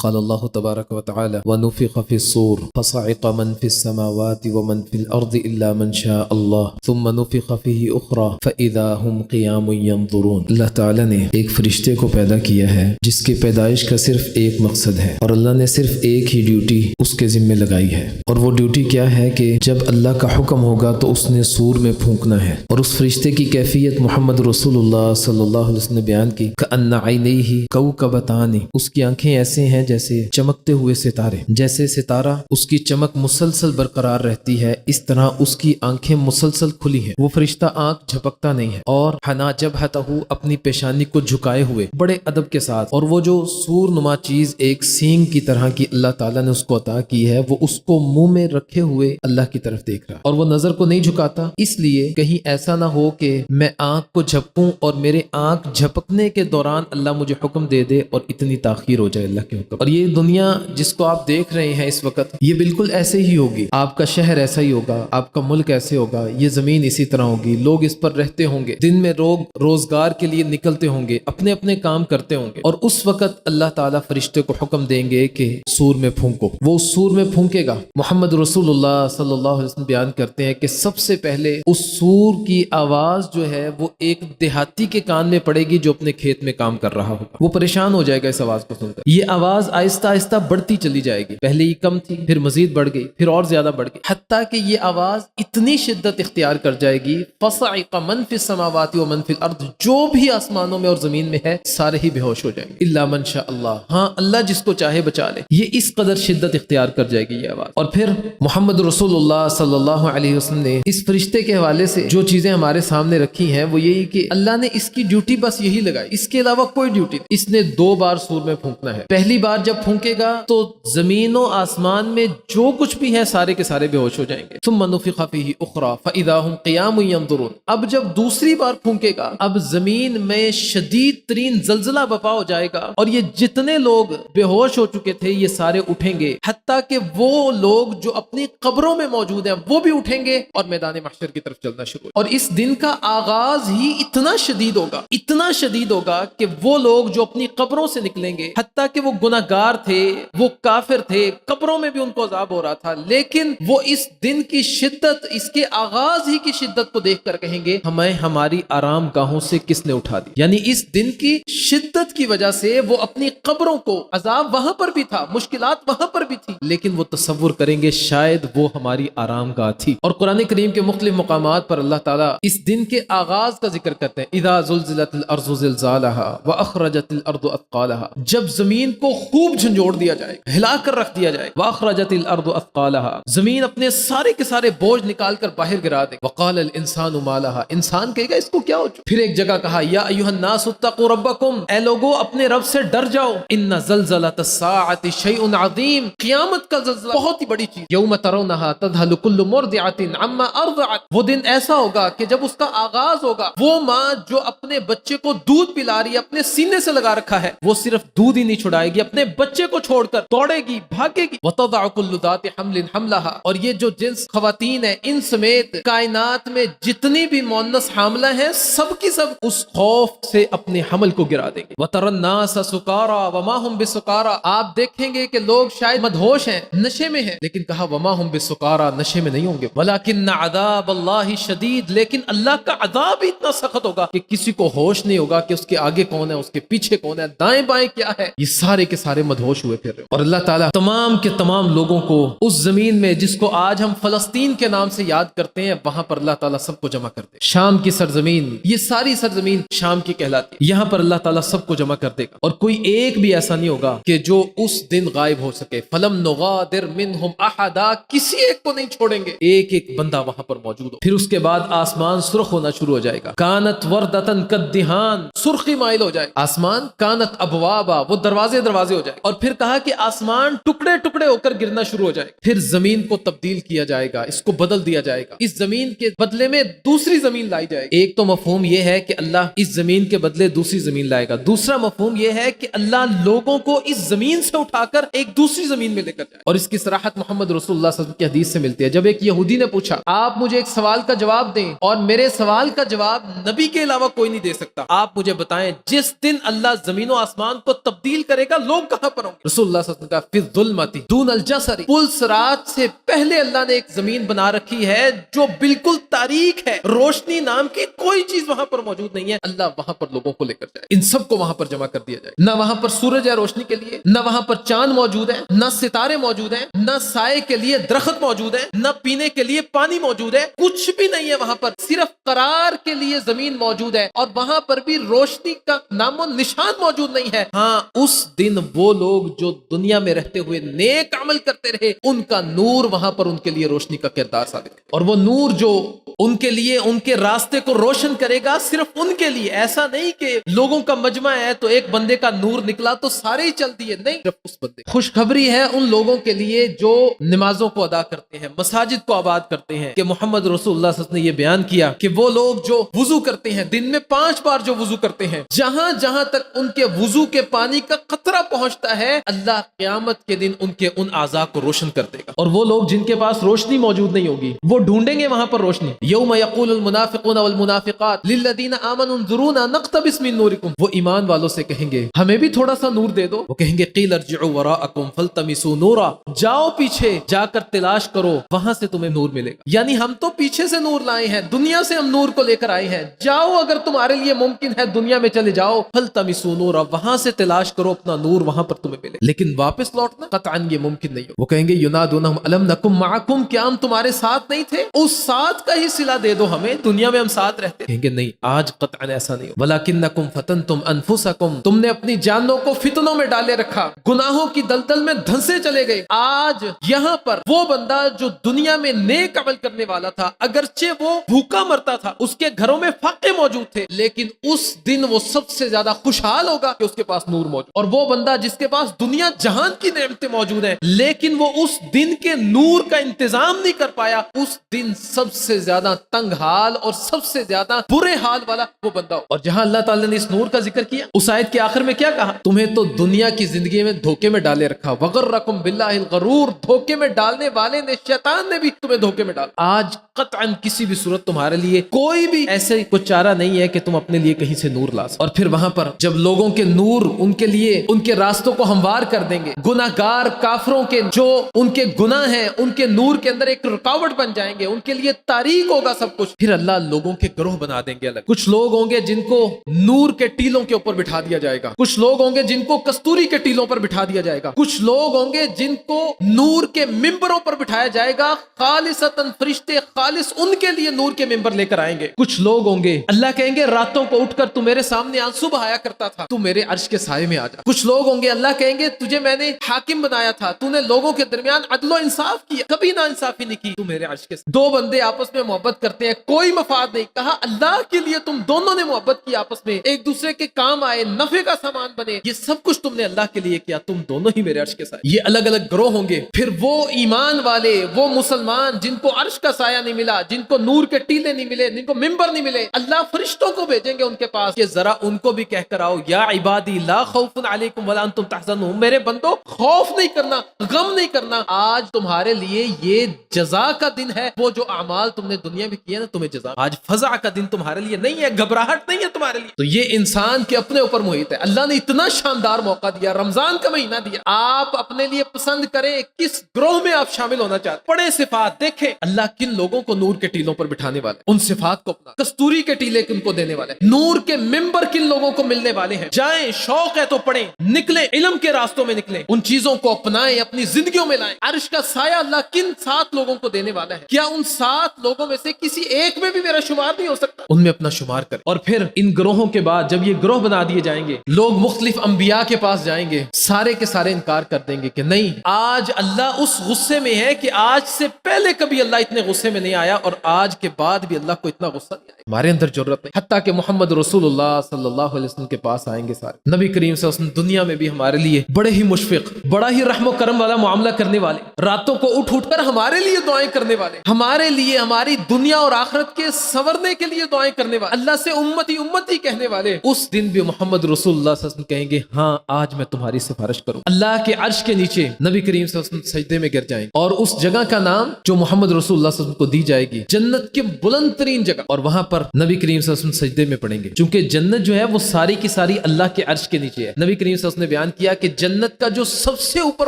قال اللہ تبارک و تعالی ونفخ فی الصور فصعق من فی السماوات ومن فی الارض الا من شاء اللہ ثم نفخ فیہ اخرى فاذا هم قیام ينظرون۔ اللہ تعالی نے ایک فرشتے کو پیدا کیا ہے جس کی پیدائش کا صرف ایک مقصد ہے، اور اللہ نے صرف ایک ہی ڈیوٹی اس کے ذمہ لگائی ہے، اور وہ ڈیوٹی کیا ہے کہ جب اللہ کا حکم ہوگا تو اس نے سور میں پھونکنا ہے۔ اور اس فرشتے کی کیفیت محمد رسول اللہ صلی اللہ علیہ وسلم نے بیان کی، کأن عینیہ کوکبتان، اس کی آنکھیں ایسے ہیں جیسے چمکتے ہوئے ستارے، جیسے ستارہ اس کی چمک مسلسل برقرار رہتی ہے اس طرح اس کی آنکھیں مسلسل کھلی ہیں، وہ فرشتہ آنکھ جھپکتا نہیں ہے، اور حنا جبہتہ، اپنی پیشانی کو جھکائے ہوئے بڑے ادب کے ساتھ، اور وہ جو سور نما چیز ایک سینگ کی طرح کی اللہ تعالیٰ نے اس کو عطا کی ہے وہ اس کو منہ میں رکھے ہوئے اللہ کی طرف دیکھ رہا، اور وہ نظر کو نہیں جھکاتا، اس لیے کہیں ایسا نہ ہو کہ میں آنکھ کو جھپکوں اور میرے آنکھ جھپکنے کے دوران اللہ مجھے حکم دے دے اور اتنی تاخیر ہو جائے اللہ کے حکم۔ اور یہ دنیا جس کو آپ دیکھ رہے ہیں اس وقت، یہ بالکل ایسے ہی ہوگی، آپ کا شہر ایسا ہی ہوگا، آپ کا ملک ایسے ہوگا، یہ زمین اسی طرح ہوگی، لوگ اس پر رہتے ہوں گے، دن میں لوگ روزگار کے لیے نکلتے ہوں گے، اپنے اپنے کام کرتے ہوں گے، اور اس وقت اللہ تعالیٰ فرشتے کو حکم دیں گے کہ سور میں پھونکو، وہ اس سور میں پھونکے گا۔ محمد رسول اللہ صلی اللہ علیہ وسلم بیان کرتے ہیں کہ سب سے پہلے اس سور کی آواز جو ہے وہ ایک دیہاتی کے کان میں پڑے گی جو اپنے کھیت میں کام کر رہا ہوگا، وہ پریشان ہو جائے گا اس آواز کو سن کر۔ یہ آواز آہستہ آہستہ بڑھتی چلی جائے گی، پہلے یہ کم تھی، پھر مزید بڑھ گئی، پھر اور زیادہ بڑھ گئی، حتیٰ کہ یہ آواز اتنی شدت اختیار کر جائے گی فصعق من فی السماوات ومن فی الارض، جو بھی آسمانوں میں اور زمین میں ہے سارے ہی بے ہوش ہو جائیں گے، الا من شاء اللہ، ہاں اللہ جس کو چاہے بچا لے۔ یہ اس قدر شدت اختیار کر جائے گی یہ آواز۔ اور پھر محمد رسول اللہ صلی اللہ علیہ وسلم نے اس فرشتے کے حوالے سے جو چیزیں ہمارے سامنے رکھی ہیں وہ یہی کہ اللہ نے اس کی ڈیوٹی بس یہی لگائی، اس کے علاوہ کوئی ڈیوٹی نہیں۔ اس نے 2 بار سور میں پھونکنا ہے، پہلی بار جب پھونکے گا تو زمین و آسمان میں جو کچھ بھی ہے سارے کے سارے بے ہوش ہو جائیں گے، ثم نفخ فیہ اخرى فاذا هم قیام ينظرون۔ اب جب دوسری بار پھونکے گا، اب زمین میں شدید ترین زلزلہ برپا ہو جائے گا، اور یہ جتنے لوگ بے ہوش ہو چکے تھے یہ سارے اٹھیں گے، حتیٰ کہ وہ لوگ جو اپنی قبروں میں موجود ہیں وہ بھی اٹھیں گے اور میدان محشر کی طرف چلنا شروع ہوگا۔ اور اس دن کا آغاز ہی اتنا شدید ہوگا، اتنا شدید ہوگا کہ وہ لوگ جو اپنی قبروں سے نکلیں گے، حتیٰ کہ وہ گناہگار تھے، وہ کافر تھے، قبروں میں بھی ان کو عذاب ہو رہا تھا، لیکن وہ اس دن کی شدت، اس کے آغاز ہی کی شدت کو دیکھ کر کہیں گے ہمیں ہماری آرام گاہوں سے کس نے اٹھا دی۔ یعنی اس دن کی شدت کی وجہ سے وہ اپنی قبروں کو، عذاب وہاں پر بھی تھا، مشکلات وہاں پر بھی تھی، لیکن وہ تصور کریں گے شاید وہ ہماری آرام گاہ تھی۔ اور قرآن کریم کے مختلف مقامات پر اللہ تعالیٰ اس دن کے آغاز کا ذکر کرتے ہیں، اذا زلزلت الارض زلزالها واخرجت الارض اثقالها، جب زمین کو خوب جھنجھوڑ دیا جائے، ہلا کر رکھ دیا جائے، واخرجت الارض اثقالها، زمین اپنے سارے کے سارے بوجھ نکال کر باہر گرا دے، وقال الانسان ما لها، انسان کہے گا اس کو کیا ہو چکا۔ پھر ایک جگہ کہا یا ایھا الناس اتقوا ربکم، اے لوگو اپنے رب سے ڈر جاؤ، ان زلزلۃ الساعۃ شیء عظیم، قیامت کا زلزلہ بہت ہی بڑی چیز، یوم ترونها تذهل كل مرضعۃ عما ارضعت، وہ دن ایسا ہوگا کہ جب اس کا آغاز ہوگا، وہ ماں جو اپنے بچے کو دودھ پلا رہی ہے، اپنے سینے سے لگا رکھا ہے، وہ صرف دودھ ہی نہیں چھڑائے گی، اپنے بچے کو چھوڑ کر دوڑے گی، بھاگے گی، وتضع كل ذات حمل حملها، اور یہ جو جنس خواتین ہیں ان سمیت کائنات میں جتنی بھی مؤنث حاملہ ہیں سب کی سب اس خوف سے اپنے حمل کو گرا دیں گے۔ وترى الناس سکارى وما هم بسکارى، آپ دیکھیں گے کہ لوگ شاید مدہوش ہیں، نشے میں ہیں، لیکن کہا وما هم بسکارى، نشے میں نہیں ہوں گے، ولکن عذاب اللہ شدید، لیکن اللہ کا عذاب اتنا سخت ہوگا کہ کسی کو ہوش نہیں ہوگا کہ اس کے آگے کون ہے، اس کے پیچھے کون ہے، دائیں بائیں کیا ہے، یہ سارے کے سارے مدہوش ہوئے پھر رہے۔ اور اللہ تعالیٰ تمام کے تمام لوگوں کو اس زمین میں جس کو آج ہم فلسطین کے نام سے یاد کرتے ہیں، وہاں پر اللہ تعالیٰ سب کو جمع کر دے، شام کی سرزمین، یہ ساری سرزمین شام کی کہلاتی ہے، یہاں پر اللہ تعالیٰ سب کو جمع کر دے گا، اور کوئی ایک بھی ایسا نہیں ہوگا کہ جو اس دن غائب ہو سکے، فلم نغادر منہم احدا، کسی ایک کو نہیں چھوڑیں گے، ایک ایک بندہ وہاں پر موجود ہو۔ پھر اس کے بعد آسمان سرخ ہونا شروع ہو جائے گا، کانت وردتن کالدہان، سرخی مائل ہو جائے آسمان، کانت ابوابا، وہ دروازے دروازے ہو جائے، اور پھر کہا کہ آسمان ٹکڑے ٹکڑے ہو کر گرنا شروع ہو جائے، پھر زمین کو تبدیل کیا جائے گا، اس کو بدل دیا جائے گا، اس زمین کے بدلے میں دوسری زمین لائی جائے گی۔ ایک تو مفہوم یہ ہے کہ اللہ اس زمین کے بدلے دوسری زمین لائے گا، دوسرا مفہوم یہ ہے کہ اللہ لوگوں کو اس زمین سے اٹھا کر ایک دوسری زمین میں لے کر جائے، اور اس کی صراحت محمد رسول اللہ صلی اللہ علیہ وسلم کی حدیث سے ملتی ہے۔ جب ایک یہودی نے پوچھا آپ مجھے ایک سوال کا جواب دیں، اور میرے سوال کا جواب نبی کے علاوہ کوئی نہیں دے سکتا، آپ مجھے بتائیں جس دن اللہ زمین و آسمان کو تبدیل کرے گا لوگ کہاں پر ہوں گے؟ رسول اللہ صلی اللہ علیہ وسلم کا فی الظلمۃ دون الجسر، پلس رات سے پہلے اللہ نے ایک زمین بنا رکھی ہے جو بالکل تاریک ہے، روشنی نام کی کوئی چیز وہاں پر موجود نہیں ہے، اللہ وہاں پر لوگوں کو لے کر جائے، ان سب کو وہاں پر جمع کر دیا جائے، نہ وہاں پر سورج ہے روشنی کے لیے، نہ وہاں پر چاند موجود ہے، نہ ستارے موجود ہیں، نہ سائے کے لیے درخت موجود ہے، نہ پینے کے لیے پانی موجود ہے، کچھ بھی نہیں ہے وہاں پر، صرف قرار کے لیے زمین موجود ہے، اور وہاں پر بھی روشنی کا نام و نشان موجود نہیں ہے۔ ہاں اس دن وہ لوگ جو دنیا میں رہتے ہوئے نیک عمل کرتے رہے، ان کا نور وہاں پر ان کے لیے روشنی کا کردار ثابت ہے، اور وہ نور جو ان کے لیے ان کے راستے کو روشن کرے گا صرف ان کے لیے، ایسا نہیں کہ لوگوں کا مجمع ہے تو ایک بندے کا نور نکلا تو سارے ہی چل دیے، نہیں، صرف اس بندے۔ خوشخبری ہے ان لوگوں کے لیے جو نمازوں کو ادا کرتے ہیں، مساجد کو آباد کرتے ہیں، کہ محمد رسول اللہ صلی اللہ علیہ وسلم نے یہ بیان کیا کہ وہ لوگ جو وضو کرتے ہیں، دن میں 5 بار جو وضو کرتے ہیں، جہاں جہاں تک ان کے وضو کے پانی کا قطرہ پہنچتا ہے، اللہ قیامت کے دن ان کے ان اعضاء کو روشن کر دے گا۔ اور وہ لوگ جن کے پاس روشنی موجود نہیں ہوگی، وہ ڈھونڈیں گے وہاں پر روشنی۔ یوم یقول المنافقون والمنافقات للذین آمنوا انظرونا نقتبس من نورکم، وہ ایمان والوں سے کہیں گے ہمیں بھی تھوڑا سا نور دے دو، وہ کہیں گے قیل ارجعوا وراءکم فالتمسوا نورا، جاؤ پیچھے جا کر تلاش کرو، وہاں سے تمہیں نور ملے گا۔ یعنی ہم تو پیچھے سے نور لائے ہیں، دنیا سے ہم نور کو لے کر آئے ہیں، جاؤ اگر تمہارے لیے ممکن ہے دنیا میں چلے جاؤ، فالتمسوا نورا، وہاں سے تلاش کرو اپنا نور، وہاں پر تمہیں ملے، لیکن واپس لوٹنا قطعاً یہ ممکن نہیں ہو۔ وہ کہیں گے ینادونہم الم نکم معکم، کیا ہم تمہارے ساتھ نہیں تھے؟ اس ساتھ کا ہی صلہ دے دو ہمیں، دنیا میں ہم ساتھ رہتے۔ کہیں گے نہیں، آج قطعاً ایسا نہیں ہو، ولکنکم فتنتم انفسکم، تم نے اپنی جانوں کو فتنوں میں ڈالے رکھا، گناہوں کی دلدل میں دھنسے چلے گئے۔ آج یہاں پر وہ بندہ جو دنیا میں نیک عمل کرنے والا تھا، اگرچہ وہ بھوکا مرتا تھا، اس کے گھروں میں فاقے موجود تھے، لیکن اس دن وہ سب سے زیادہ خوشحال ہوگا کہ اس کے پاس نور موجود۔ اور وہ بندہ جس کے پاس دنیا جہان کی نعمتیں موجود ہیں، لیکن وہ اس دن کے نور کا انتظام نہیں کر پایا، اس دن سب سے زیادہ تنگ حال اور سب سے زیادہ برے حال والا وہ بندہ ہو۔ اور جہاں اللہ تعالیٰ نے اس نور کا ذکر کیا، اس آیت کے آخر میں کیا کہا؟ تمہیں تو دنیا کی زندگی میں دھوکے میں ڈالے رکھا، وغرکم باللہ الغرور، دھوکے میں ڈالنے والے نے، شیطان نے بھی تمہیں دھوکے میں ڈالا۔ آج قطعاً کسی بھی صورت تمہارے لیے کوئی بھی ایسے کوئی چارہ نہیں ہے کہ تم اپنے لیے کہیں سے نور لا سکو۔ اور پھر وہاں پر جب لوگوں کے نور ان کے لیے ان کے راستوں کو ہموار کر دیں گے، گناہگار کافروں کے جو ان کے گناہ ہیں ان کے نور کے اندر ایک رکاوٹ بن جائیں گے، ان کے لیے تاریک ہوگا سب کچھ، پھر اللہ لوگوں کے گروہ بنا دیں گے الگ۔ کچھ لوگ ہوں گے جن کو نور کے ٹیلوں کے اوپر بٹھا دیا جائے گا، کچھ لوگ ہوں گے جن کو کستوری کے ٹیلوں پر بٹھا دیا جائے گا، کچھ لوگ ہوں گے جن کو نور کے ممبروں پر بٹھایا جائے گا، خالصتاً فرشتے خالص ان کے لیے نور کے ممبر لے کر آئیں گے۔ کچھ لوگ ہوں گے اللہ کہیں گے راتوں کو اٹھ کر تو میرے سامنے آنسو بہایا کرتا تھا، تو میرے عرش کے سائے میں آ جا۔ کچھ لوگ ہوں گے اللہ کہیں گے تجھے میں نے حاکم بنایا تھا، تو نے لوگوں کے درمیان عدل و انصاف کیا، کبھی نا انصافی نہیں کی، تو میرے عرش کے سائے۔ دو بندے آپس میں محبت کرتے ہیں، کوئی مفاد نہیں، کہا اللہ کے لیے تم دونوں نے محبت کی، آپس میں ایک دوسرے کے کام آئے، نفع کا سامان بنے، یہ سب کچھ تم نے اللہ کے لیے کیا، تم دونوں ہی میرے عرش کے سائے۔ یہ الگ الگ گروہ ہوں گے۔ پھر وہ ایمان والے، وہ مسلمان جن کو عرش کا سایہ نہیں ملا، جن کو نور کے ٹیلے نہیں ملے، جن کو ممبر نہیں ملے، اللہ فرشتوں کو بھیجیں گے ان کے پاس کہ ذرا ان کو بھی کہہ کر آؤ، یا عبادی لا خوف علیکم ولا انتم تحزنون، میرے بندو خوف نہیں کرنا، غم نہیں کرنا، آج تمہارے لیے یہ جزا کا دن ہے، وہ جو اعمال تم نے دنیا میں کیے نا تمہیں جزا، آج فزع کا دن تمہارے لیے نہیں ہے، گھبراہٹ نہیں ہے تمہارے لیے۔ تو یہ انسان کے اپنے اوپر محیط ہے۔ اللہ نے اتنا شاندار موقع دیا، رمضان کا مہینہ دیا، آپ اپنے لیے پسند کریں کس گروہ میں آپ شامل ہونا چاہتے ہیں۔ پڑھیں صفات، دیکھیں اللہ کن لوگوں کو نور کے ٹیلوں پر بٹھانے والے، ان صفات کو اپنا، کستوری کے ٹیلے کن کو دینے والے، نور کے ممبر کن لوگوں کو ملنے والے ہیں۔ جائیں، شوق ہے تو پڑھیں، نکلیں، علم کے راستوں میں نکلیں، ان چیزوں کو اپنائیں، اپنی زندگیوں میں لائیں۔ عرش کا سایہ اللہ کن 7 لوگوں کو دینے والا ہے، کیا ان 7 لوگوں میں سے کسی ایک میں بھی میرا شمار نہیں ہو سکتا؟ ان میں اپنا شمار کر۔ اور پھر ان گروہوں کے بعد جب یہ گروہ بنا دیے جائیں گے، لوگ مختلف انبیاء کے پاس جائیں گے، سارے کے سارے انکار کر دیں گے کہ نہیں، آج اللہ اس غصے میں ہے کہ آج سے پہلے کبھی اللہ اتنے غصے میں نہیں آیا، اور آج کے بعد بھی اللہ کو اتنا غصہ نہیں آیا، ہمارے اندر جرت نہیں۔ حتیٰ کہ محمد رسول اللہ صلی اللہ علیہ وسلم کے پاس آئیں گے سارے نبی کریم صلی اللہ علیہ وسلم، دنیا میں بھی ہمارے لیے بڑے ہی مشفق، بڑا ہی رحم و کرم والا معاملہ کرنے والے، راتوں کو اٹھ اٹھ کر ہمارے لیے دعائیں کرنے والے، ہمارے لیے ہماری دنیا اور آخرت کے سنورنے کے لیے دعائیں کرنے والے، اللہ سے امتی امتی کہنے والے، اس دن بھی محمد رسول اللہ صلی اللہ علیہ وسلم کہیں گے ہاں آج میں تمہاری سفارش کروں۔ اللہ کے عرش کے نیچے نبی کریم صلی اللہ علیہ وسلم سجدے میں گر جائیں گے، اور اس جگہ کا نام جو محمد رسول اللہ صلی اللہ علیہ وسلم کو دی جائے گی جنت کی بلند ترین جگہ، اور وہاں پر پر نبی کریم صلی اللہ علیہ وسلم سجدے میں پڑیں گے، چونکہ جنت جو ہے وہ ساری کی ساری اللہ کے عرش کے نیچے ہے۔ نبی کریم صلی اللہ علیہ وسلم نے بیان کیا کہ جنت کا جو سب سے اوپر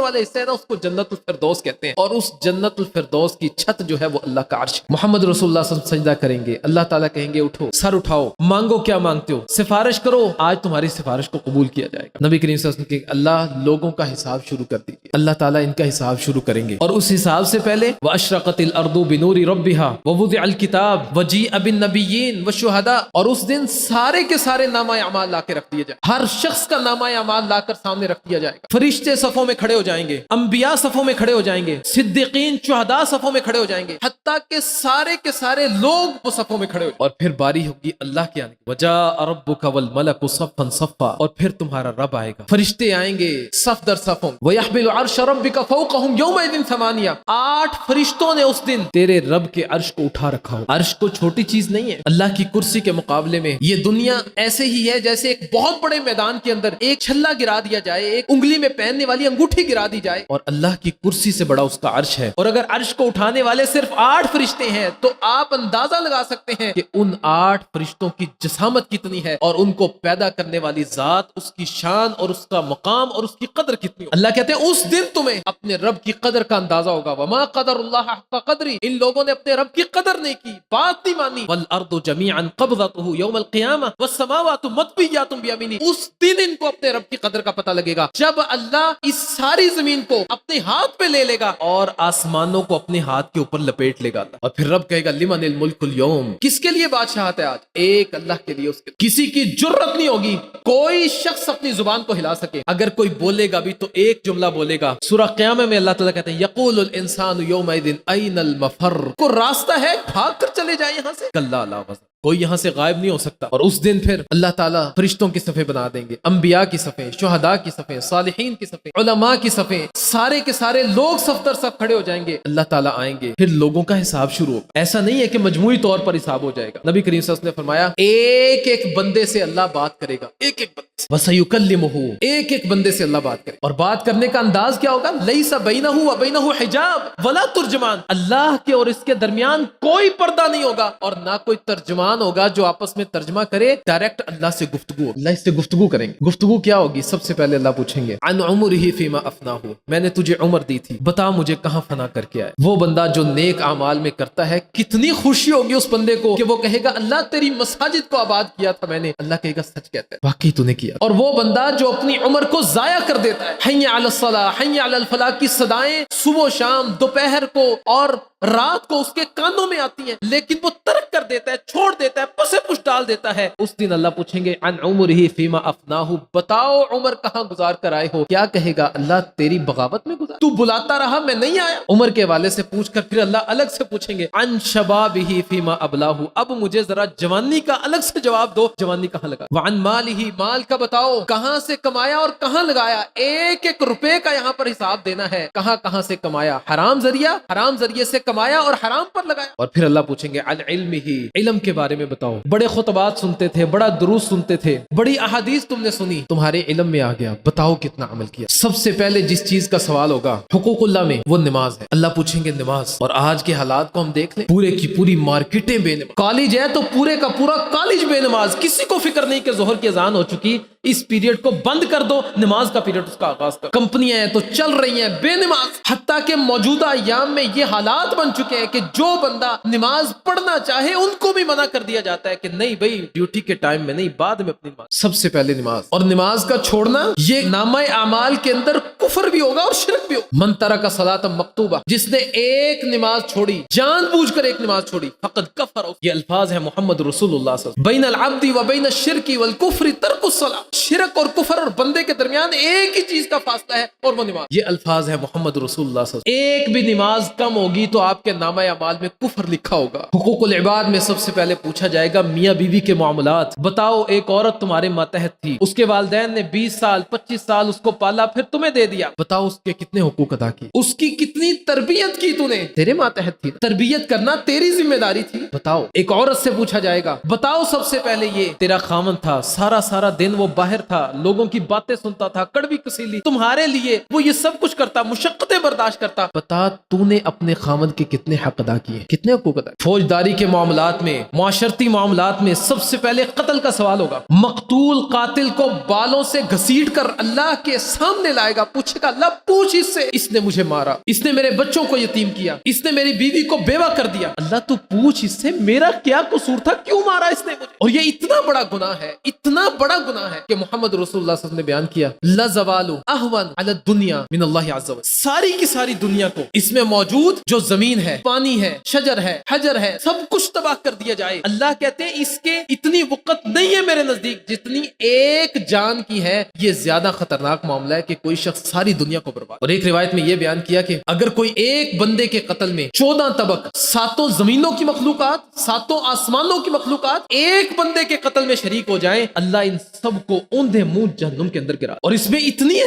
والا حصہ ہے نا، اس کو جنت الفردوس کہتے ہیں، اور اس جنت الفردوس کی چھت جو ہے وہ اللہ کا عرش۔ محمد رسول اللہ صلی اللہ علیہ وسلم سجدہ کریں گے، اللہ تعالیٰ کہیں گے اٹھو، سر اٹھاؤ، مانگو کیا مانگتے ہو، سفارش کرو، آج تمہاری سفارش کو قبول کیا جائے گا۔ نبی کریم صلی اللہ علیہ وسلم کہ اللہ لوگوں کا حساب شروع کر دیجیے، اللہ تعالیٰ ان کا حساب شروع کریں گے، اور اس حساب سے پہلے وَأَشْرَقَتِ الْأَرْضُ بِنُورِ رَبِّهَا وَوُضِعَ الْكِتَابُ وَجِيءَ بِالنَّبِيِّينَ وَالشُّهَدَاءِ، اور اس دن سارے کے سارے نامہ اعمال لا کے رکھ دیے جائیں، ہر شخص کا نامہ اعمال لا کر سامنے رکھ دیا جائے گا، فرشتے صفوں میں کھڑے ہو جائیں گے، انبیاء صفوں میں کھڑے ہو جائیں گے، صدیقین شہداء صفوں میں کھڑے ہو جائیں گے، حتیٰ کہ سارے کے سارے لوگ وہ صفوں میں کھڑے ہو جائیں گے، اور پھر باری ہوگی اللہ کے آنے کی، وَجَاءَ رَبُّكَ وَالْمَلَكُ صَفًّا صَفًّا، اور پھر تمہارا رب آئے گا، فرشتے آئیں گے صف در صفوں، وَيَحْمِلُ عَرْشَ رَبِّكَ فَوْقَهُمْ يَوْمَئِذٍ ثَمَانِيَةٌ، 8 فرشتوں نے اس دن تیرے رب کے عرش کو اٹھا رکھا ہو۔ عرش کو چھوٹی چیز نہیں ہے، اللہ کی کرسی کے مقابلے میں یہ دنیا ایسے ہی ہے جیسے ایک بہت بڑے میدان کے اندر ایک چھلا گرا دیا جائے، ایک انگلی میں پہننے والی انگوٹھی گرا دی جائے، اور اللہ کی کرسی سے بڑا اس کا عرش ہے، اور اگر عرش کو اٹھانے والے صرف 8 فرشتے ہیں تو آپ اندازہ لگا سکتے ہیں کہ ان 8 فرشتوں کی جسامت کتنی ہے، اور ان کو پیدا کرنے والی ذات، اس کی شان اور اس کا مقام اور اس کی قدر کتنی ہو۔ اللہ کہتے ہیں اس دن تمہیں اپنے رب کی قدر کا اندازہ ہوگا، وما قدر اللہ حق قدری، ان لوگوں نے اپنے رب کی قدر نہیں کی، بات نہیں مانی، والارض جميعا قبضته يوم القیامہ والسماوات مطویات بیمینہ، اس دن ان کو اپنے رب کی قدر کا پتہ لگے گا جب اللہ اس ساری زمین کو اپنے ہاتھ پہ لے لے گا اور آسمانوں کو اپنے ہاتھ کے اوپر لپیٹ لے گا، اور پھر رب کہے گا لمن الملک اليوم، کس کے لیے بادشاہت ہے آج؟ ایک اللہ کے لیے، اس کے کسی کی جرت نہیں ہوگی کوئی شخص اپنی زبان کو ہلا سکے، اگر کوئی بولے گا بھی تو ایک جملہ بولے گا۔ سورہ قیامہ میں اللہ تعالیٰ کہتے ہیں یقول الانسان یومئذ این المفر، کو راستہ ہے بھاگ کر چلے جائیں یہاں سے، کلا لا وزر، کوئی یہاں سے غائب نہیں ہو سکتا۔ اور اس دن پھر اللہ تعالیٰ فرشتوں کی صفیں بنا دیں گے، انبیاء کی صفیں، شہداء کی صفیں، صالحین کی صفیں، علماء کی صفیں، سارے کے سارے لوگ صف در صف کھڑے ہو جائیں گے، اللہ تعالیٰ آئیں گے، پھر لوگوں کا حساب شروع ہوگا۔ ایسا نہیں ہے کہ مجموعی طور پر حساب ہو جائے گا، نبی کریم صلی اللہ علیہ وسلم نے فرمایا ایک ایک بندے سے اللہ بات کرے گا، ایک ایک بندے سے، وَسَيُكَلِّمُهُ، ایک ایک بندے سے اللہ بات کرے، اور بات کرنے کا انداز کیا ہوگا؟ لَيْسَ بَيْنَهُ وَبَيْنَهُ حِجَابٌ وَلَا تُرْجُمَانٌ، اللہ کے اور اس کے درمیان کوئی پردہ نہیں ہوگا اور نہ کوئی ترجمان ہوگا جو آپس میں ترجمہ کرے، ڈائریکٹ اللہ سے گفتگو، اللہ اس سے گفتگو کریں گے۔ گفتگو کیا ہوگی؟ سب سے پہلے اللہ پوچھیں گے عن عمرہ فیما افناہ، میں نے تجھے عمر دی تھی، بتا مجھے کہاں فنا کر کے آئے۔ وہ بندہ جو نیک اعمال میں کرتا ہے، کتنی خوشی ہوگی اس بندے کو کہ وہ کہے گا اللہ تیری مساجد کو آباد کیا تھا میں نے، اللہ کہے گا سچ کہتا ہے، واقعی تو نے کیا۔ اور وہ بندہ جو اپنی عمر کو ضائع کر دیتا ہے، حی علی الصلاۃ حی علی الفلاح کی صدائیں صبح و شام، دوپہر کو اور رات کو اس کے کانوں میں آتی ہیں، لیکن وہ ترک کر دیتا ہے، چھوڑ دیتا ہے، پسے پش ڈال دیتا ہے، اس دن اللہ پوچھیں گے عن عمرہ فیما افناہ، بتاؤ عمر کہاں گزار کر آئے ہو؟ کیا کہے گا؟ اللہ تیری بغاوت میں گزار، تو بلاتا رہا میں نہیں آیا۔ عمر کے حوالے سے پوچھ کر پھر اللہ الگ سے پوچھیں گے عن شبابہ فیما ابلاہ، اب مجھے ذرا جوانی کا الگ سے جواب دو، جوانی کہاں لگا؟ وعن مالہ، مال کا بتاؤ کہاں سے کمایا اور کہاں لگایا، ایک ایک روپے کا یہاں پر حساب دینا ہے، کہاں کہاں سے کمایا، حرام ذریعے سے کمایا اور حرام پر لگایا۔ اور پھر اللہ پوچھیں گے عن علمہ، علم کے بارے میں بتاؤ، بڑے خطبات سنتے تھے، بڑا دروس سنتے تھے، بڑی احادیث تم نے سنی، تمہارے علم میں آ گیا، بتاؤ کتنا عمل کیا۔ سب سے پہلے جس چیز کا سوال ہوگا حقوق اللہ میں، وہ نماز ہے۔ اللہ پوچھیں گے نماز، اور آج کے حالات کو ہم دیکھ لیں، پورے کی پوری مارکیٹیں بے نماز، کالج ہے تو پورے کا پورا کالج بے نماز، کسی کو فکر نہیں کہ ظہر کی اذان ہو چکی، اس پیریڈ کو بند کر دو، نماز کا پیریڈ اس کا آغاز کر۔ کمپنیاں ہیں تو چل رہی ہیں بے نماز، حتیٰ کہ موجودہ ایام میں یہ حالات بن چکے ہیں کہ جو بندہ نماز پڑھنا چاہے ان کو بھی منع کر دیا جاتا ہے کہ نہیں بھائی ڈیوٹی کے ٹائم میں نہیں، بعد میں اپنی نماز۔ سب سے پہلے نماز، اور نماز کا چھوڑنا یہ نامہ اعمال کے اندر کفر بھی ہوگا اور شرک بھی ہوگا۔ من ترک صلاۃ مکتوبہ، جس نے ایک نماز چھوڑی، جان بوجھ کر ایک نماز چھوڑی، فقد کفر، یہ الفاظ ہیں محمد رسول اللہ صلی اللہ علیہ وسلم، بین العبد و بین الشرک والکفر ترک الصلاۃ، شرک اور کفر اور بندے کے درمیان ایک ہی چیز کا فاصلہ ہے اور وہ نماز۔ یہ الفاظ ہیں محمد رسول اللہ صلی اللہ علیہ وسلم۔ ایک بھی نماز کم ہوگی تو آپ کے نامہ اعمال میں کفر لکھا ہوگا۔ حقوق العباد میں سب سے پہلے پوچھا جائے گا میاں بیوی کے معاملات، بتاؤ ایک عورت تمہارے ماتحت تھی، اس کے والدین نے 20 سال 25 سال اس کو پالا، پھر تمہیں دے دیا، بتاؤ اس کے کتنے حقوق ادا کی، اس کی کتنی تربیت کی، تو نے تیرے ماتحت تھی، تربیت کرنا تیری ذمہ داری تھی، بتاؤ۔ ایک عورت سے پوچھا جائے گا، بتاؤ سب سے پہلے یہ تیرا خامن تھا، سارا دن وہ باہر تھا، لوگوں کی باتیں سنتا تھا، کڑوی کسیلی، تمہارے لیے وہ یہ سب کچھ کرتا، مشقتیں برداشت کرتا، بتا تو نے اپنے خامن کے کتنے حق ادا کیے، کتنے حقوق ادا کیے۔ فوجداری کے معاملات میں، معاشرتی معاملات میں سب سے پہلے قتل کا سوال ہوگا۔ مقتول قاتل کو بالوں سے گھسیٹ کر اللہ کے سامنے لائے گا، پوچھے گا اللہ پوچھ اس سے، اس نے مجھے مارا، اس نے میرے بچوں کو یتیم کیا، اس نے میری بیوی کو بیوہ کر دیا، اللہ تو پوچھ اس سے میرا کیا قصور تھا، کیوں مارا اس نے مجھے۔ اور یہ اتنا بڑا گناہ ہے، اتنا بڑا گناہ ہے کہ محمد رسول اللہ صلی اللہ علیہ وسلم نے بیان کیا لَزَوَالُ أَهْوَنُ عَلَى الدُّنْيَا مِنَ اللَّهِ عَزَّ وَجَلَّ، ساری کی ساری دنیا کو، اس میں موجود جو زمین ہے، پانی ہے، شجر ہے، حجر ہے، سب کچھ تباہ کر دیا جائے، اللہ کہتے ہیں اس کے اتنی وقت نہیں ہے میرے نزدیک جتنی ایک جان کی ہے۔ یہ زیادہ خطرناک معاملہ ہے کہ کوئی شخص ساری دنیا کو برباد۔ اور ایک روایت میں یہ بیان کیا کہ اگر کوئی ایک بندے کے قتل میں 14 طبق، 7 زمینوں کی مخلوقات، 7 آسمانوں کی مخلوقات ایک بندے کے قتل میں شریک ہو جائیں، اللہ ان سب کو اوندھے منہ جہنم کے اندر گرا۔ اور اس میں اتنی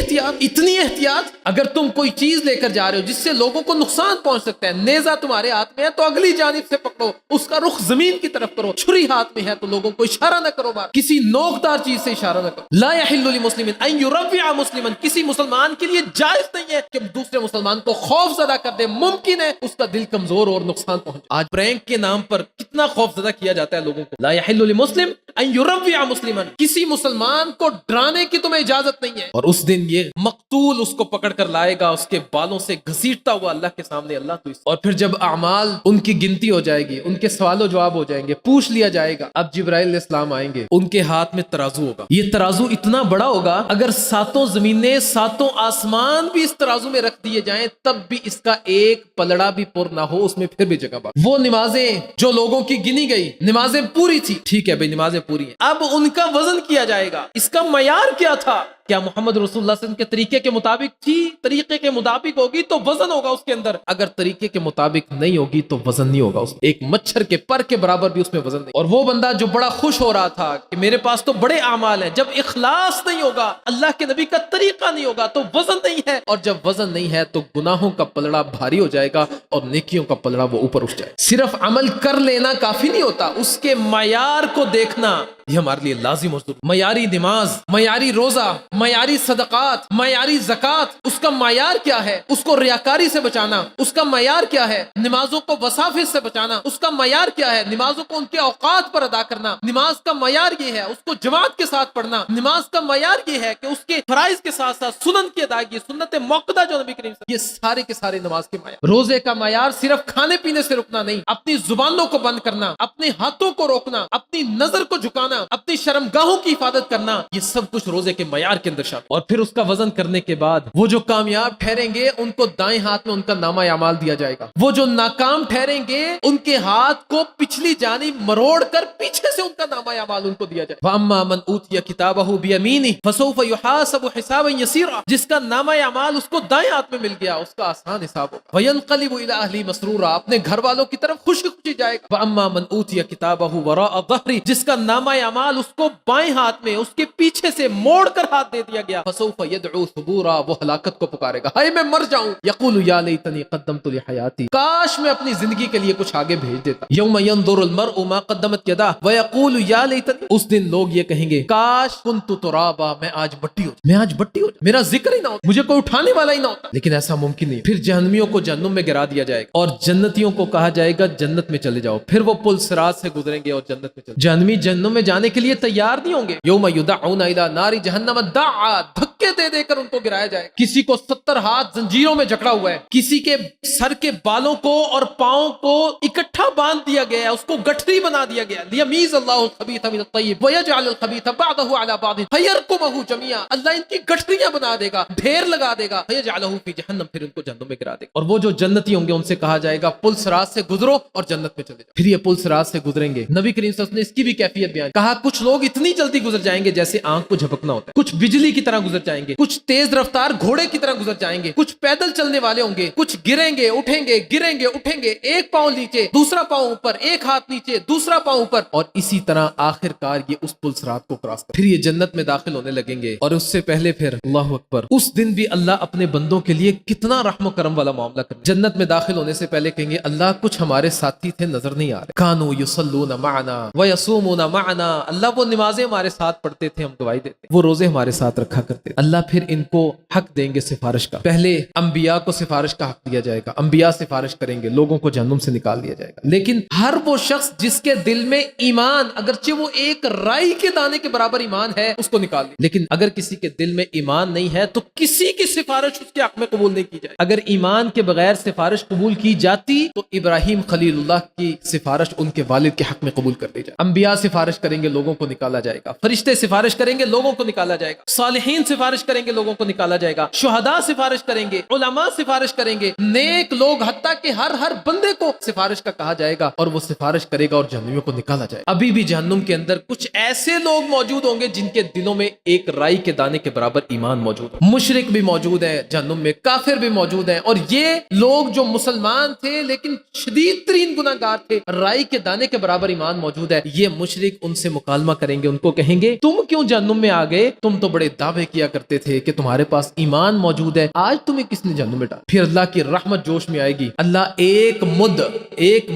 احتیاط، اگر تم کوئی چیز لے کر جا رہے ہو جس سے لوگوں کو نقصان پہنچ سکتا ہے، نیزہ تمہارے ہاتھ میں ہے تو اگلی جانب سے پکڑو، اس کا رخ زمین کی طرف کرو، چھری ہاتھ میں ہے تو لوگوں کو اشارہ نہ کرو، کسی نوکدار چیز سے اشارہ نہ کرو۔ لا یحل لمسلم ان یروع مسلما، کسی مسلمان کے لیے جائز نہیں ہے کہ دوسرے مسلمان کو خوف زدہ کر دے، ممکن ہے اس کا دل کمزور اور نقصان پہنچے۔ آج پرینک کے نام پر کتنا خوف زدہ کیا جاتا ہے لوگوں کو۔ لا یحل لمسلم ان یروع مسلما، کسی مسلمان کو ڈرانے کی تمہیں اجازت نہیں ہے۔ اور اس دن یہ مقتول اس کو پکڑ کر لائے گا، اس کے بالوں سے گھسیٹتا ہوا اللہ کے سامنے، اللہ تو اس۔ اور پھر جب اعمال ان کی گنتی ہو جائے گی، ان کے سوال و جواب ہو جائیں گے، پوچھ لیا جائے گا، اب جبرائیل علیہ السلام آئیں گے، ان کے ہاتھ میں ترازو ہوگا۔ یہ ترازو اتنا بڑا ہوگا، اگر 7 زمینیں، 7 آسمان بھی اس ترازو میں رکھ دیے جائیں تب بھی اس کا ایک پلڑا بھی پر نہ ہو، اس میں پھر بھی جگہ باقی۔ وہ نمازیں جو لوگوں کی گنی گئی، نمازیں پوری تھی، ٹھیک ہے بھئی نمازیں پوری ہیں، اب ان کا وزن کیا جائے گا، اس کا معیار کیا تھا؟ کیا محمد رسول اللہ صلی اللہ علیہ وسلم کے طریقے کے مطابق تھی؟ طریقے کے مطابق ہوگی تو وزن ہوگا اس کے اندر، اگر طریقے کے مطابق نہیں ہوگی تو وزن نہیں ہوگا، اس میں ایک مچھر کے پر کے برابر بھی اس میں وزن نہیں۔ اور وہ بندہ جو بڑا خوش ہو رہا تھا کہ میرے پاس تو بڑے اعمال ہیں، جب اخلاص نہیں ہوگا، اللہ کے نبی کا طریقہ نہیں ہوگا تو وزن نہیں ہے، اور جب وزن نہیں ہے تو گناہوں کا پلڑا بھاری ہو جائے گا اور نیکیوں کا پلڑا وہ اوپر اٹھ جائے۔ صرف عمل کر لینا کافی نہیں ہوتا، اس کے معیار کو دیکھنا یہ ہمارے لیے لازم اور ضروری۔ معیاری نماز، معیاری روزہ، معیاری صدقات، معیاری زکوٰۃ، اس کا معیار کیا ہے؟ اس کو ریاکاری سے بچانا، اس کا معیار کیا ہے؟ نمازوں کو وسافس سے بچانا، اس کا معیار کیا ہے؟ نمازوں کو ان کے اوقات پر ادا کرنا، نماز کا معیار یہ ہے اس کو جماعت کے ساتھ پڑھنا، نماز کا معیار یہ ہے کہ اس کے فرائض کے ساتھ ساتھ سنن کی ادائیگی، سنت موقدہ جو نبی کریم صلی اللہ علیہ وسلم، یہ سارے کے سارے نماز کے معیار۔ روزے کا معیار صرف کھانے پینے سے رکنا نہیں، اپنی زبانوں کو بند کرنا، اپنے ہاتھوں کو روکنا، اپنی نظر کو جھکانا، اپنی شرمگاہوں کی حفاظت کرنا، یہ سب کچھ روزے کے معیار کے اندر شامل۔ اور پھر اس کا وزن کرنے کے بعد وہ جو کامیاب ٹھہریں گے ان کو دائیں ہاتھ میں ان کا نامہ اعمال دیا جائے گا، وہ جو ناکام ٹھہریں گے ان کے ہاتھ کو پچھلی جانب مروڑ کر پیچھے سے ان کا نامہ اعمال ان کو دیا جائے۔ وَأَمَّا مَنْ أُوتِيَ كِتَابَهُ بِيَمِينِهِ فَسَوْفَ يُحَاسَبُ حِسَابًا يَسِيرًا، جس کا نامہ اعمال اس کو دائیں ہاتھ میں مل گیا، اس کا آسان حساب ہوگا۔ وَيَنْقَلِبُ إِلَىٰ أَهْلِهِ مَسْرُورًا، اپنے گھر والوں کی طرف خوشی خوشی جائے گا۔ وَأَمَّا مَنْ أُوتِيَ كِتَابَهُ وَرَاءَ ظَهْرِهِ، جس کا نامہ اعمال اس کو بائیں ہاتھ میں اس کے پیچھے سے موڑ کر ہاتھ دے دیا گیا، فَسَوْفَ يَدْعُو ثُبُورًا، وہ ہلاکت کو پکارے گا، ہائے میں مر جاؤں، یقول یا لیتنی قدمت لحیاتی، کاش میں اپنی زندگی کے لیے کچھ آگے بھیج دیتا۔ یوم ينظر المرء ما قدمت یداه ويقول یا لیتنی، اس دن لوگ یہ کہیں گے کاش كنت ترابا، میں آج مٹی ہو جاتا، میں آج مٹی ہو جاتا، میرا ذکر ہی نہ ہوتا، مجھے کوئی اٹھانے والا ہی نہ ہوتا، لیکن ایسا ممکن نہیں۔ پھر جہنمیوں کو جہنم میں گرا دیا جائے گا اور جنتیوں کو کہا جائے گا جنت میں چلے جاؤ، پھر وہ پل صراط سے گزریں گے اور جنت میں چلے۔ جہنمی جہنم میں جانے کے لیے تیار نہیں ہوں گے۔ یوم یدعون الی نار جہنم دعا، دھکے دے دے کر ان کو گرایا جائے، کسی کو 70 ہاتھ زنجیروں میں جکڑا ہوا ہے، کسی کے سر کے بالوں کو اور پاؤں کو اکٹھا باندھ دیا گیا ہے، اس کو گٹھری بنا دیا گیا، لیمیز اللہ الخبیث من الطیب ویجعل الخبیث بعضه علی بعض فیرکمہ جمیعا، اللہ ان کی گٹھریاں بنا دے گا، ڈھیر لگا دے گا، فیجعلہ فی جہنم، پھر ان کو جہنم میں گرا دے گا۔ اور وہ جو جنتی ہوں گے ان سے کہا جائے گا پل صراط سے گزرو اور جنت میں چلے جاؤ، پھر یہ پل صراط سے گزریں گے۔ نبی کریم صلی اللہ علیہ وسلم نے اس کی بھی کیفیت بیان، کہا کچھ لوگ اتنی جلدی گزر جائیں گے جیسے آنکھ کو جھپکنا ہوتا ہے، کچھ بجلی کی طرح گزر جائیں گے، کچھ تیز رفتار گھوڑے کی طرح گزر جائیں گے، کچھ پیدل چلنے والے ہوں گے، کچھ گریں گے اٹھیں گے، گریں گے اٹھیں گے، ایک پاؤں نیچے دوسرا پاؤں اوپر، ایک ہاتھ نیچے دوسرا پاؤں اوپر، اور اسی طرح آخر کار یہ اس پل صراط کو کراس کر پھر یہ جنت میں داخل ہونے لگیں گے۔ اور اس سے پہلے پھر اللہ اکبر، اس دن بھی اللہ اپنے بندوں کے لیے کتنا رحم و کرم والا معاملہ کرے۔ جنت میں داخل ہونے سے پہلے کہیں گے اللہ کچھ ہمارے ساتھی تھے نظر نہیں آ رہے، کانوا یصلون معنا ویصومون معنا، اللہ وہ نمازیں ہمارے ساتھ پڑھتے تھے، ہم گواہی دیتے، وہ روزے ہمارے ساتھ رکھا کرتے، اللہ پھر ان کو حق دیں گے سفارش کا. پہلے انبیاء کو سفارش کا حق دیا جائے گا، انبیاء سفارش کریں گے، لوگوں کو جہنم سے نکال دیا جائے گا. لیکن ہر وہ شخص جس کے دل میں ایمان، اگرچہ وہ ایک رائی کے دانے کے برابر ایمان ہے، اس کو نکال دیا. لیکن اگر کسی کے دل میں ایمان نہیں ہے تو کسی کی سفارش اس کے حق میں قبول نہیں کی جائے. اگر ایمان کے بغیر سفارش قبول کی جاتی تو ابراہیم خلیل اللہ کی سفارش ان کے والد کے حق میں قبول کر دی جائے. انبیاء سفارش کریں گے، لوگوں کو نکالا جائے گا. فرشتے سفارش کریں گے، لوگوں کو نکالا جائے گا. صالحین سفارش کریں گے، لوگوں کو نکالا جائے گا. شہداء سفارش کریں گے، علماء سفارش کریں گے، نیک لوگ، حتیٰ کہ ہر بندے کو سفارش کا کہا جائے گا اور وہ سفارش کرے گا اور جہنمیوں کو نکالا جائے گا. ابھی بھی جہنم کے اندر کچھ ایسے لوگ موجود ہوں گے جن کے دلوں میں ایک رائی کے دانے کے برابر ایمان موجود ہے. مشرک بھی موجود ہے جہنم میں، کافر بھی موجود ہیں. اور یہ لوگ جو مسلمان تھے لیکن شدید ترین گناہگار تھے، رائی کے دانے کے برابر ایمان موجود ہے. یہ مشرک ان سے مکالمہ کریں گے، ان کو کہیں گے تم کیوں جہنم میں آ گئے؟ تم تو بڑے دعوے کیا کرتے تھے کہ تمہارے پاس ایمان موجود ہے، آج تمہیں کس نے جہنم میں ڈالا؟ پھر اللہ کی رحمت جوش میں آئے گی. اللہ ایک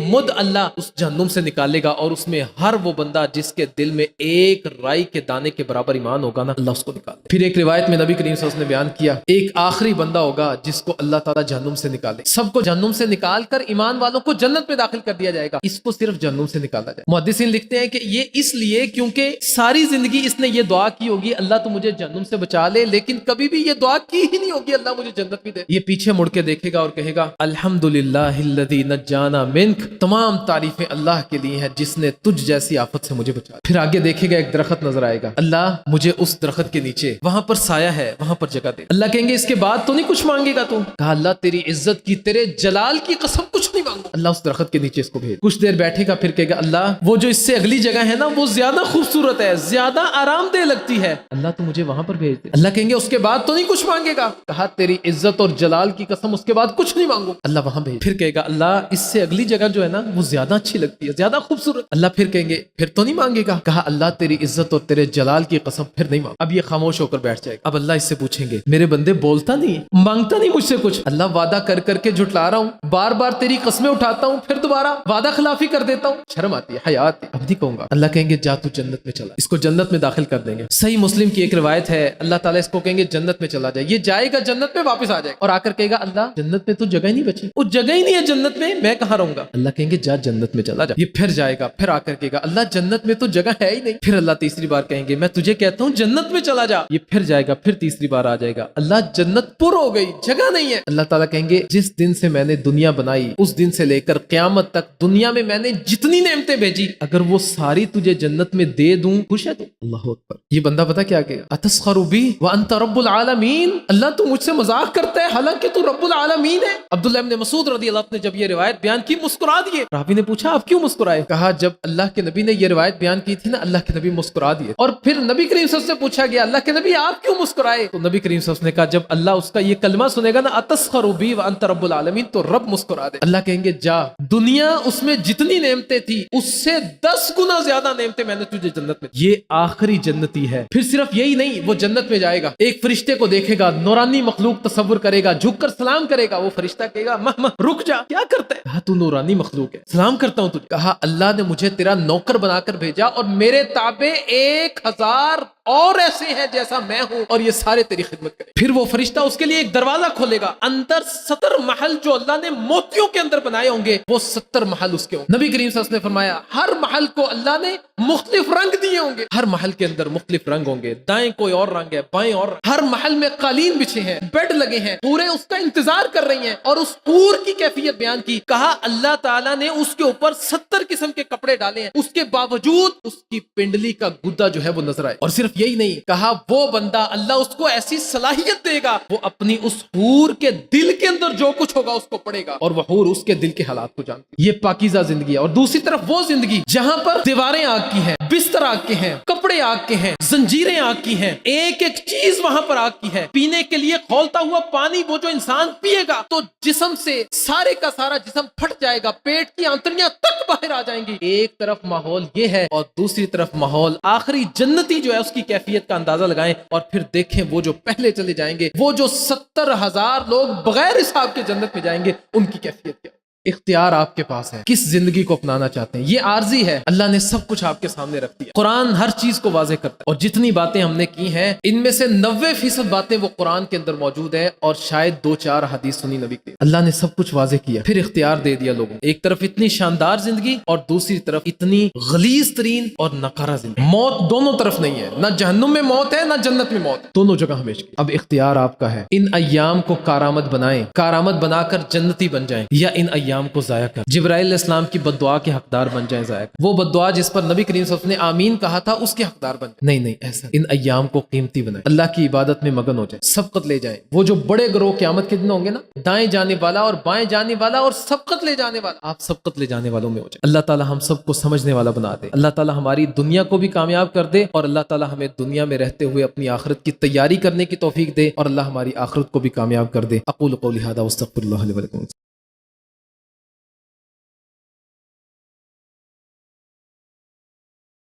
مد اللہ اس جہنم سے نکالے گا اور اس میں ہر وہ بندہ جس کے دل میں ایک رائی کے دانے کے برابر ایمان ہوگا نا، اللہ اس کو نکال. پھر ایک روایت میں نبی کریم صلی اللہ علیہ وسلم نے بیان کیا، ایک آخری بندہ ہوگا جس کو اللہ تعالیٰ جہنم سے نکالے. سب کو جہنم سے نکال کر ایمان والوں کو جنت میں داخل کر دیا جائے گا، اس کو صرف جہنم سے نکالا جائے. محدثین لکھتے ہیں کہ یہ اس لیے کیونکہ ساری زندگی اس نے یہ دعا کی ہوگی اللہ تو مجھے جہنم سے بچا لے، لیکن کبھی بھی یہ دعا کی ہی نہیں ہوگی اللہ مجھے جنت بھی دے. یہ پیچھے مڑ کے دیکھے گا اور کہے گا الحمدللہ الذی نجانا منک، تمام تعریفیں اللہ کے لیے ہیں جس نے تجھ جیسی آفت سے مجھے بچایا. پھر آگے دیکھے گا ایک درخت نظر آئے گا، اللہ مجھے اس درخت کے نیچے، وہاں پر سایہ ہے، وہاں پر جگہ دے. اللہ کہیں گے اس کے بعد تو نہیں کچھ مانگے گا تو؟ کہا اللہ تیری عزت کی، تیرے جلال کی قسم کچھ نہیں مانگوں. اللہ اس درخت کے نیچے اس کو بھیج. کچھ دیر بیٹھے گا، پھر کہے گا اللہ وہ جو اس سے اگلی جگہ ہے نا وہ زیادہ خوبصورت ہے، زیادہ آرام دہ لگتی ہے، اللہ تو مجھے وہاں پر بھیج دے. اللہ کہیں گے اس کے بعد تو نہیں کچھ مانگے گا؟ کہا تیری عزت اور جلال کی قسم اس کے بعد کچھ نہیں مانگوں. اللہ وہاں بھیج. پھر کہے گا اللہ اس سے اگلی جگہ جو ہے نا وہ زیادہ اچھی لگتی ہے، زیادہ خوبصورت. اللہ پھر کہیں گے پھر تو نہیں مانگے گا؟ کہا اللہ تیری عزت اور تیرے جلال کی قسم پھر نہیں مانگ. اب یہ خاموش ہو کر بیٹھ جائے گا. اب اللہ اس سے پوچھیں گے میرے بندے بولتا نہیں، مانگتا نہیں مجھ سے کچھ، اللہ وعدہ کر کر کے جھٹلا رہا ہوں، بار بار تیری قسمیں اٹھاتا ہوں، پھر دوبارہ وعدہ خلافی کر دیتا ہوں، شرم آتی ہے، حیا آتی ہے. اب نہیں کہوں گا. اللہ کہیں گے جا تو جنت میں چلا. اس کو جنت میں داخل کر دیں گے. صحیح مسلم کی ایک روایت ہے، اللہ تعالیٰ اس کو کہیں گے جنت میں چلا جائے. یہ جائے گا جنت میں، واپس آ جائے گا اور آ کر کہے گا اللہ جنت میں تو جگہ ہی نہیں بچی، وہ جگہ ہی نہیں ہے جنت میں کہاں رہوں گا؟ اللہ کہیں گے جا جنت میں چلا جا. یہ پھر جائے گا، پھر آ کر کہے گا اللہ جنت میں تو جگہ ہے ہی نہیں. پھر اللہ تیسری بار کہیں گے میں تجھے کہتا ہوں جنت میں چلا جا. یہ پھر جائے گا، پھر تیسری بار آ جائے گا اللہ جنت پر ہو گئی، جگہ نہیں ہے. اللہ تعالیٰ کہیں گے جس دن سے میں نے دنیا بنائی اس دن سے لے کر قیامت تک دنیا میں نے جتنی نعمتیں بھیجی اگر وہ ساری تجھے جنت میں دے دوں خوش ہے تو؟ اللہ اکبر. یہ بندہ پتا کیا کہے گا اتسخر بی وانت رب العالمین، اللہ تو مجھ سے مذاق کرتا ہے حالانکہ تو رب العالمین ہے. عبداللہ ابن مسعود رضی اللہ عنہ نے جب یہ روایت بیان کی مسکرا دیے. راوی نے پوچھا آپ کیوں مسکرائے؟ کہا جب اللہ کے نبی نے یہ روایت بیان کی تھی نا اللہ کے نبی مسکرا دیے. اور پھر نبی کریم صلی اللہ علیہ وسلم سے پوچھا گیا اللہ کے نبی آپ کیوں مسکرائے؟ تو نبی کریم صلی اللہ علیہ وسلم نے کہا جب اللہ اس کا یہ کلمہ سنے گا نا اتسخر بی وانت رب العالمین تو رب مسکرا دے. اللہ کہیں گے جا دنیا اس میں جتنی نعمتیں تھی اس سے 10 گنا زیادہ نعمتیں میں نے تجھے جنت میں. یہ آخری جنتی ہے. پھر صرف یہی نہیں، وہ جنت میں جائے گا، ایک فرشتے کو دیکھے گا، نورانی مخلوق تصور کرے گا، جھک کر سلام کرے گا. وہ فرشتہ کہے گا رک جا، کیا کرتا ہے؟ کہا تو نورانی مخلوق ہے، سلام کرتا ہوں تجھے. کہا اللہ نے مجھے تیرا نوکر بنا کر بھیجا اور میرے تابع 1000 اور ایسے ہیں جیسا میں ہوں اور یہ سارے تیری خدمت کریں. پھر وہ فرشتہ اس کے لیے ایک دروازہ کھولے گا، اندر 70 محل جو اللہ نے موتیوں کے اندر بنائے ہوں گے وہ 70 محل اس کے ہوں. نبی کریم صلی اللہ علیہ وسلم نے فرمایا ہر محل کو اللہ نے مختلف رنگ دیے ہوں گے، ہر محل کے اندر مختلف رنگ ہوں گے، دائیں کوئی اور رنگ ہے، بائیں اور رنگ. ہر محل میں قالین بچھے ہیں، بیڈ لگے ہیں، پورے اس کا انتظار کر رہی ہیں. اور اس حور کی کیفیت بیان کی. کہا اللہ تعالیٰ نے اس کے اوپر 70 قسم کے کپڑے ڈالے ہیں، اس کے باوجود اس کی پنڈلی کا گدا جو ہے وہ نظر آئے. اور صرف یہی نہیں، کہا وہ بندہ اللہ اس کو ایسی صلاحیت دے گا وہ اپنی اس حور کے دل کے اندر جو کچھ ہوگا اس کو پڑھے گا اور وہ حور اس کے دل کے حالات کو جانتی. یہ پاکیزہ زندگی ہے. اور دوسری طرف وہ زندگی جہاں پر دیواریں آگ کی ہیں، بستر آگ کے ہیں، کپڑے آگ کے ہیں، زنجیریں آگ کی ہیں، ایک ایک چیز وہاں پر آگ کی ہے. پینے کے لیے کھولتا ہوا پانی وہ جو انسان پیے گا تو جسم سے سارے کا سارا جسم پھٹ جائے گا، پیٹ کی آنتڑیاں تک باہر آ جائیں گی. ایک طرف ماحول یہ ہے اور دوسری طرف ماحول آخری جنتی جو ہے اس کی کیفیت کا اندازہ لگائیں اور پھر دیکھیں وہ جو پہلے چلے جائیں گے، وہ جو 70,000 لوگ بغیر حساب کے جنت میں جائیں گے، ان کی کیفیت کیا. اختیار آپ کے پاس ہے، کس زندگی کو اپنانا چاہتے ہیں. یہ عارضی ہے، اللہ نے سب کچھ آپ کے سامنے رکھ دیا. قرآن ہر چیز کو واضح کرتا ہے، اور جتنی باتیں ہم نے کی ہیں ان میں سے 90% باتیں وہ قرآن کے اندر موجود ہے، اور شاید 2-4 حدیث سنی نبی کی. اللہ نے سب کچھ واضح کیا، پھر اختیار دے دیا لوگوں کو. ایک طرف اتنی شاندار زندگی اور دوسری طرف اتنی غلیظ ترین اور ناکارہ زندگی. موت دونوں طرف نہیں ہے، نہ جہنم میں موت ہے نہ جنت میں موت، دونوں جگہ ہمیشہ. اب اختیار آپ کا ہے، ان ایام کو کارآمد بنائیں، کارآمد بنا کر جنتی بن جائیں، یا ان ایام کو ضائع کر جبرائیل علیہ السلام کی بد دعا کے حقدار بن جائیں. ضائع کر وہ بد دعا جس پر نبی کریم صلی اللہ علیہ وسلم نے آمین کہا تھا اس کے حقدار بن جائیں. نہیں ایسا، ان ایام کو قیمتی بنائیں، اللہ کی عبادت میں مگن ہو جائیں، سبقت لے جائیں. وہ جو بڑے گروہ قیامت کے دن ہوں گے نا، دائیں جانے والا اور بائیں جانے والا اور سبقت لے جانے والا، آپ سبقت لے جانے والوں میں ہو جائیں. اللہ تعالی ہم سب کو سمجھنے والا بنا دے. اللہ تعالی ہماری دنیا کو بھی کامیاب کر دے، اور اللہ تعالی ہمیں دنیا میں رہتے ہوئے اپنی آخرت کی تیاری کرنے کی توفیق دے، اور اللہ ہماری آخرت کو بھی کامیاب کر دے. اقول قولی ھذا واستغفر اللہ لی ولکم.